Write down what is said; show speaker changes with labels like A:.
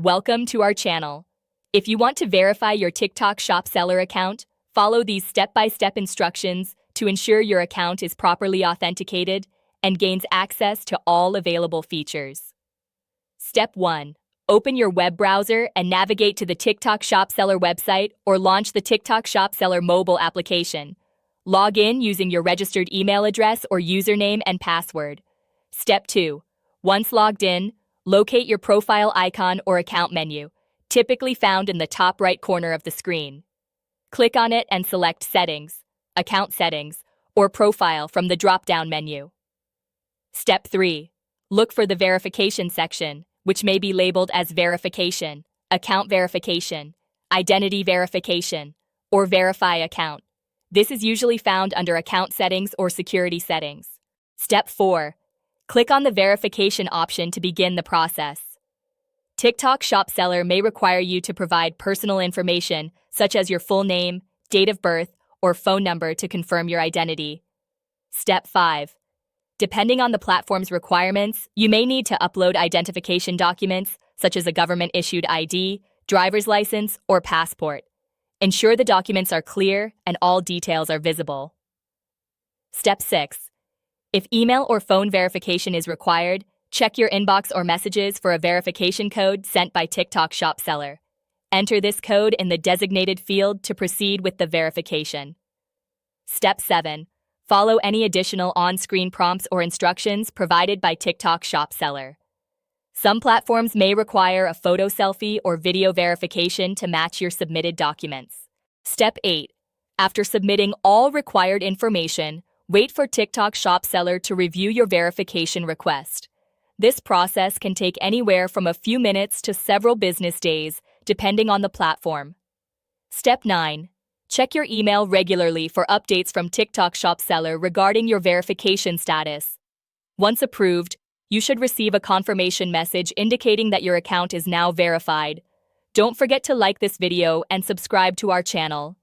A: Welcome to our channel. If you want to verify your TikTok Shop Seller account, follow these step-by-step instructions to ensure your account is properly authenticated and gains access to all available features. Step 1. Open your web browser and navigate to the TikTok Shop Seller website or launch the TikTok Shop Seller mobile application. Log in using your registered email address or username and password. Step 2. Once logged in, locate your profile icon or account menu, typically found in the top right corner of the screen. Click on it and select Settings, Account Settings, or Profile from the drop-down menu. Step 3. Look for the Verification section, which may be labeled as Verification, Account Verification, Identity Verification, or Verify Account. This is usually found under Account Settings or Security Settings. Step 4. Click on the verification option to begin the process. TikTok Shop Seller may require you to provide personal information such as your full name, date of birth, or phone number to confirm your identity. Step 5. Depending on the platform's requirements, you may need to upload identification documents such as a government-issued ID, driver's license, or passport. Ensure the documents are clear and all details are visible. Step 6. If email or phone verification is required, check your inbox or messages for a verification code sent by TikTok Shop Seller. Enter this code in the designated field to proceed with the verification. Step 7. Follow any additional on-screen prompts or instructions provided by TikTok Shop Seller. Some platforms may require a photo selfie or video verification to match your submitted documents. Step 8. After submitting all required information, wait for TikTok Shop Seller to review your verification request. This process can take anywhere from a few minutes to several business days, depending on the platform. Step 9. Check your email regularly for updates from TikTok Shop Seller regarding your verification status. Once approved, you should receive a confirmation message indicating that your account is now verified. Don't forget to like this video and subscribe to our channel.